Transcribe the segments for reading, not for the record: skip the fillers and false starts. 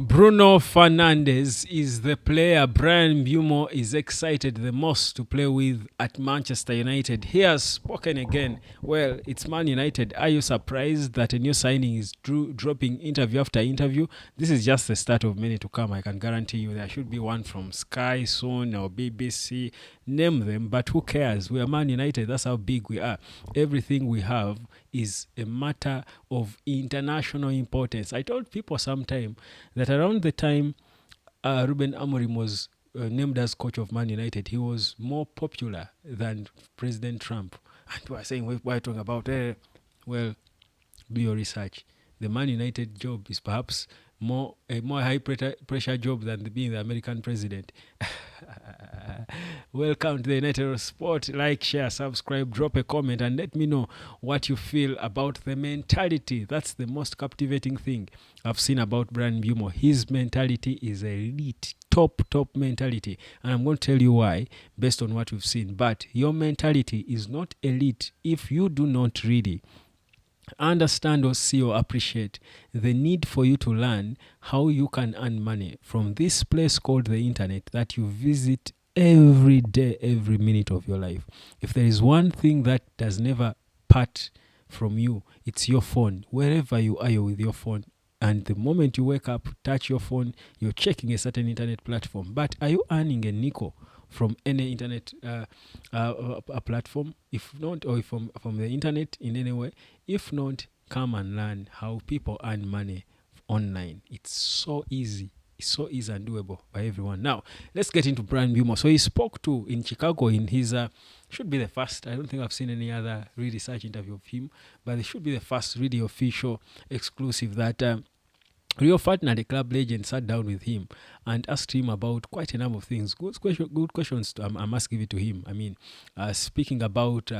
Bruno Fernandes is the player Brian Mbeumo is excited the most to play with at Manchester United. He has spoken again. Well, it's Man United. Are you surprised that a new signing is dropping interview after interview? This is just the start of many to come. I can guarantee you there should be one from Sky soon or BBC. Name them, but who cares? We are Man United. That's how big we are. Everything we have is a matter of international importance. I told people sometime that around the time Ruben Amorim was named as coach of Man United, he was more popular than President Trump. And we are saying, we're talking about, well, do your research. The Man United job is perhaps a more high pressure job than being the American president. Welcome to the United Sport. Like, share, subscribe, drop a comment, and let me know what you feel about the mentality. That's the most captivating thing I've seen about Brian Mbeumo. His mentality is elite, top mentality, and I'm going to tell you why based on what we've seen. But your mentality is not elite if you do not really understand or see or appreciate the need for you to learn how you can earn money from this place called the internet that you visit every day, every minute of your life. If there is one thing that does never part from you, it's your phone. Wherever you are, you're with your phone. And the moment you wake up, touch your phone, you're checking a certain internet platform. But are you earning a nickel from any internet platform? If not, or if from the internet in any way, if not, come and learn how people earn money online. It's so easy. It's so easy and doable by everyone. Now, let's get into Brian Mbeumo. So he spoke to in Chicago in his should be the first. I don't think I've seen any other really research interview of him, but it should be the first really official exclusive that Rio Ferdinand, the club legend, sat down with him and asked him about quite a number of things. Good questions. I must give it to him. I mean, speaking about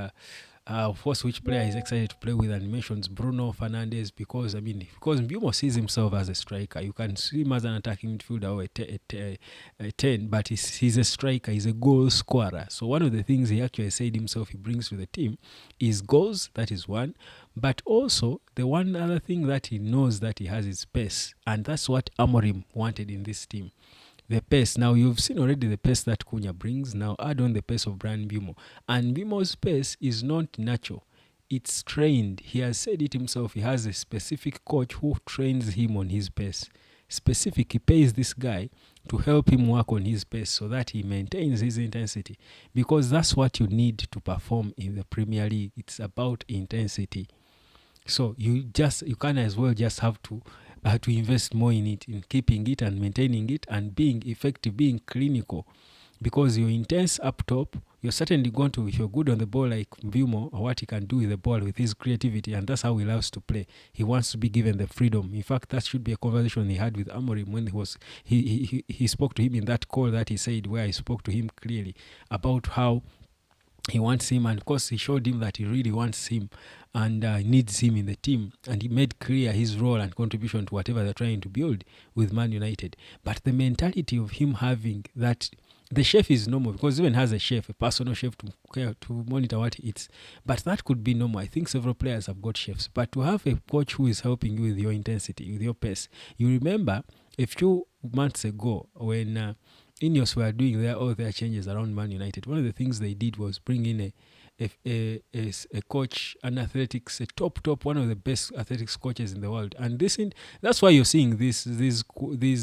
of course, which player he's excited to play with, and he mentions Bruno Fernandes because Mbeumo sees himself as a striker. You can see him as an attacking midfielder or a 10, but he's a striker, he's a goal scorer. So one of the things he actually said himself he brings to the team is goals, that is one, but also the one other thing that he knows that he has is pace, and that's what Amorim wanted in this team. The pace. Now, you've seen already the pace that Cunha brings. Now, add on the pace of Brian Mbeumo. And Mbeumo's pace is not natural. It's trained. He has said it himself. He has a specific coach who trains him on his pace. He pays this guy to help him work on his pace so that he maintains his intensity. Because that's what you need to perform in the Premier League. It's about intensity. So you can as well just have to invest more in it, in keeping it and maintaining it and being effective, being clinical. Because you're intense up top, you're certainly going to, if you're good on the ball like Mbeumo, or what he can do with the ball with his creativity, and that's how he loves to play. He wants to be given the freedom. In fact, that should be a conversation he had with Amorim when he spoke to him in that call that he said, where I spoke to him clearly about how he wants him, and of course he showed him that he really wants him and needs him in the team, and he made clear his role and contribution to whatever they're trying to build with Man United. But the mentality of him having that, the chef is normal because he even has a chef, a personal chef to monitor what he eats, but that could be normal. I think several players have got chefs, but to have a coach who is helping you with your intensity, with your pace. You remember a few months ago when Ineos were doing all their changes around Man United, one of the things they did was bring in a coach, an athletics, a top, one of the best athletics coaches in the world. And that's why you're seeing these Kobe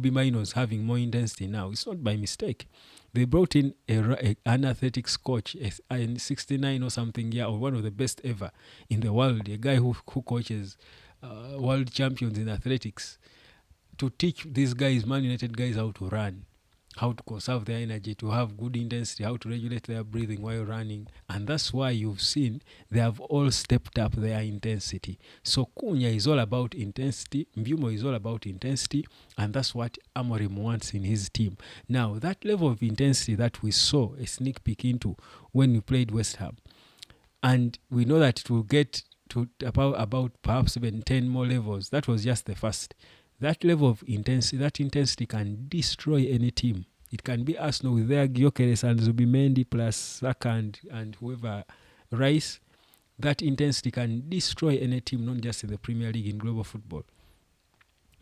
Mainos having more intensity now. It's not by mistake. They brought in an athletics coach, in 69 or something, or one of the best ever in the world, a guy who coaches world champions in athletics, to teach these guys, Man United guys, how to run, how to conserve their energy, to have good intensity, how to regulate their breathing while running. And that's why you've seen they have all stepped up their intensity. So Cunha is all about intensity, Mbeumo is all about intensity, and that's what Amorim wants in his team. Now, that level of intensity that we saw a sneak peek into when we played West Ham, and we know that it will get to about perhaps even 10 more levels. That was just the first. That level of intensity can destroy any team. It can be Arsenal with their Gyökeres and Zubimendi plus Saka and whoever, Rice. That intensity can destroy any team, not just in the Premier League, in global football.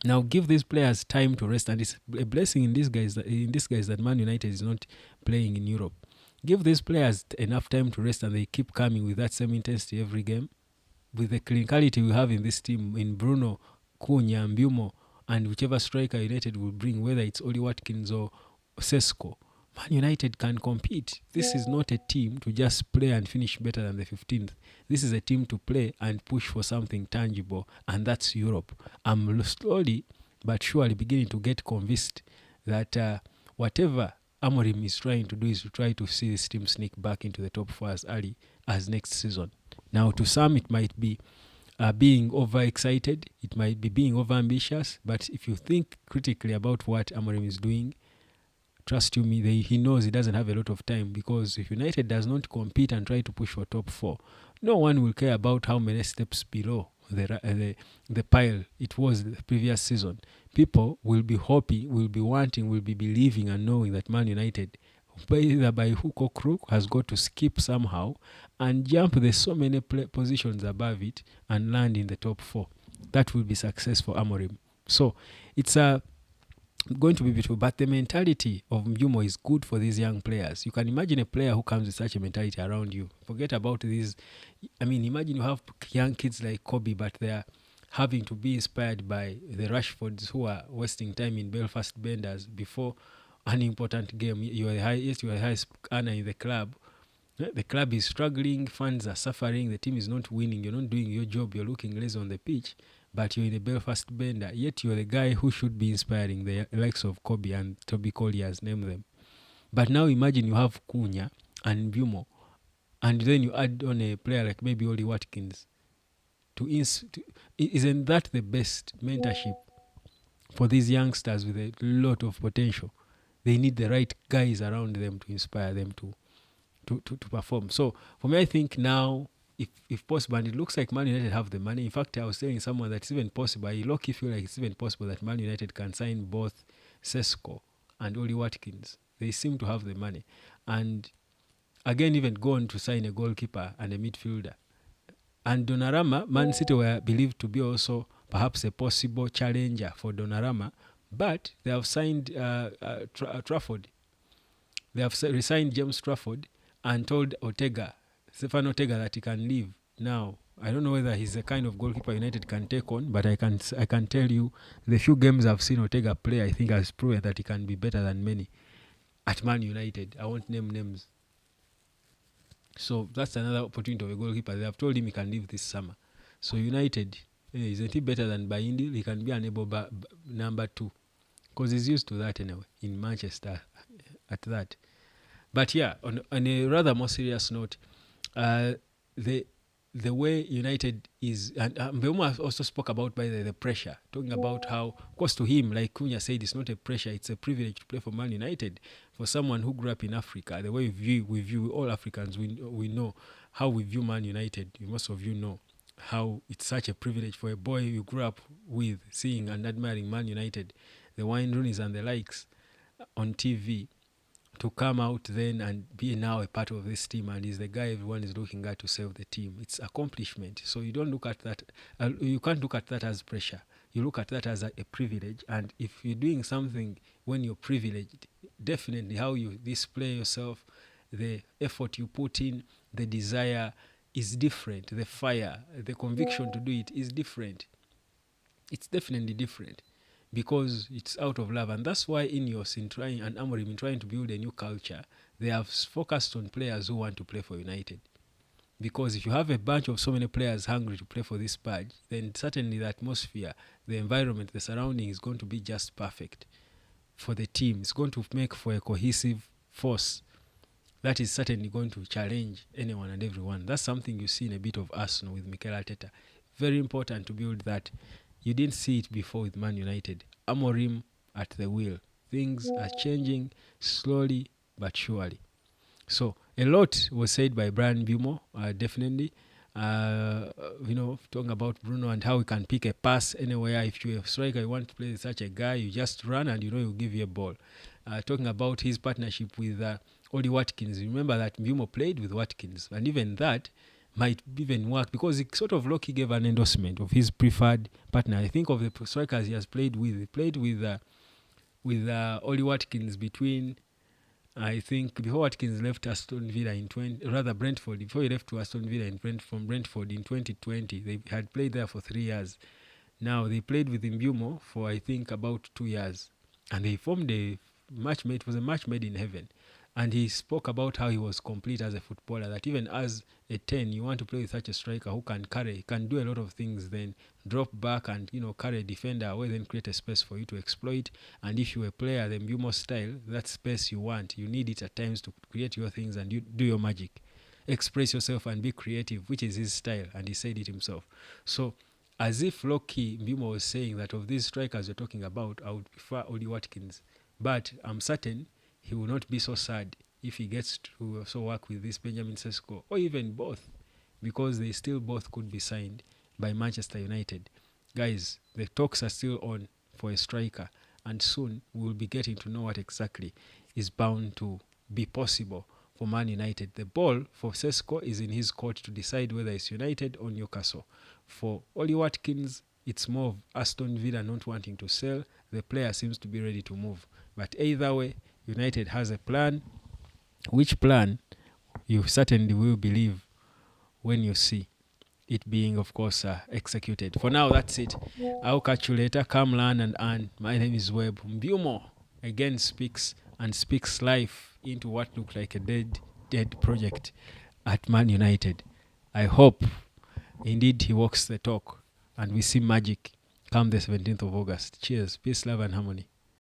Now give these players time to rest, and it's a blessing in this guys that Man United is not playing in Europe. Give these players enough time to rest, and they keep coming with that same intensity every game. With the clinicality we have in this team, in Bruno, Cunha, Mbeumo, and whichever striker United will bring, whether it's Oli Watkins or Sesko, Man United can compete. This is not a team to just play and finish better than the 15th. This is a team to play and push for something tangible, and that's Europe. I'm slowly but surely beginning to get convinced that whatever Amorim is trying to do is to try to see this team sneak back into the top four as early as next season. Now, to some, it might be being overexcited, it might be being overambitious, but if you think critically about what Amorim is doing, trust you me, he knows he doesn't have a lot of time, because if United does not compete and try to push for top four, no one will care about how many steps below the pile it was the previous season. People will be hoping, will be wanting, will be believing and knowing that Man United, either by hook or crook, has got to skip somehow and jump the so many positions above it and land in the top four. That will be success for Amorim. So it's going to be beautiful, but the mentality of Mbeumo is good for these young players. You can imagine a player who comes with such a mentality around you. Forget about these. I mean, imagine you have young kids like Kobe, but they are having to be inspired by the Rashfords who are wasting time in Belfast Benders before an important game. You are the highest earner in the club. The club is struggling, fans are suffering, the team is not winning, you're not doing your job, you're looking lazy on the pitch, but you're in the Belfast Bender, yet you're the guy who should be inspiring the likes of Kobe and Toby Colliers, name them. But now imagine you have Cunha and Mbeumo, and then you add on a player like maybe Oli Watkins. Isn't that the best mentorship for these youngsters with a lot of potential? They need the right guys around them to inspire them to perform. So for me, I think now, if possible, and it looks like Man United have the money. In fact, I was telling someone that it's even possible. I lucky feel like it's even possible that Man United can sign both Sesko and Oli Watkins. They seem to have the money, and again, even go on to sign a goalkeeper and a midfielder. And Donnarumma, Man City were believed to be also perhaps a possible challenger for Donnarumma, but they have signed Trafford. They have resigned James Trafford and told Stefan Ortega, that he can leave now. I don't know whether he's the kind of goalkeeper United can take on, but I can tell you, the few games I've seen Ortega play, I think has proven that he can be better than many at Man United. I won't name names. So that's another opportunity of a goalkeeper. They have told him he can leave this summer. So United, isn't he better than Baindi? He can be an able number 2, because he's used to that anyway in Manchester at that. But yeah, on a rather more serious note, the way United is, and Mbeumo also spoke about by the pressure, talking about how, of course, to him, like Cunha said, it's not a pressure, it's a privilege to play for Man United. For someone who grew up in Africa, the way we view all Africans, we know how we view Man United. Most of you know how it's such a privilege for a boy you grew up with, seeing and admiring Man United, the Wayne Rooney's and the likes on TV, to come out then and be now a part of this team, and is the guy everyone is looking at to save the team. It's accomplishment. So you don't look at that, you can't look at that as pressure. You look at that as a privilege. And if you're doing something when you're privileged, definitely how you display yourself, the effort you put in, the desire is different. The fire, the conviction to do it is different. It's definitely different, because it's out of love. And that's why Ineos in trying, and Amorim in trying to build a new culture, they have focused on players who want to play for United. Because if you have a bunch of so many players hungry to play for this badge, then certainly the atmosphere, the environment, the surrounding is going to be just perfect for the team. It's going to make for a cohesive force that is certainly going to challenge anyone and everyone. That's something you see in a bit of Arsenal with Mikel Arteta. Very important to build that. You didn't see it before with Man United. Amorim at the wheel. Things are changing slowly but surely. So a lot was said by Bryan Mbeumo, definitely. Talking about Bruno and how he can pick a pass anywhere. If you're a striker, you want to play with such a guy, you just run and he'll give you a ball. Talking about his partnership with Oli Watkins. Remember that Mbeumo played with Watkins, and even that, might even work, because he sort of low-key gave an endorsement of his preferred partner. I think of the strikers he has played with. He played with Oli Watkins between, I think, before Watkins left Aston Villa in Brentford. Before he left to Aston Villa from Brentford in 2020, they had played there for 3 years. Now they played with Mbeumo for, I think, about 2 years, and they formed a match made. It was a match made in heaven. And he spoke about how he was complete as a footballer, that even as a 10, you want to play with such a striker who can carry, can do a lot of things, then drop back and, carry a defender away, then create a space for you to exploit. And if you're a player, the Mbeumo style, that space you want, you need it at times to create your things and you do your magic. Express yourself and be creative, which is his style, and he said it himself. So, as if low-key, Mbeumo was saying that of these strikers you're talking about, I would prefer Oli Watkins. But I'm certain he will not be so sad if he gets to also work with this Benjamin Sesko, or even both, because they still both could be signed by Manchester United. Guys, the talks are still on for a striker, and soon we'll be getting to know what exactly is bound to be possible for Man United. The ball for Sesko is in his court to decide whether it's United or Newcastle. For Oli Watkins, it's more of Aston Villa not wanting to sell. The player seems to be ready to move. But either way, United has a plan. Which plan you certainly will believe when you see it being, of course, executed. For now, that's it. I'll catch you later. Come learn and earn. My name is Webb. Mbeumo again speaks life into what looked like a dead project at Man United. I hope indeed he walks the talk and we see magic come the 17th of August. Cheers. Peace, love, and harmony.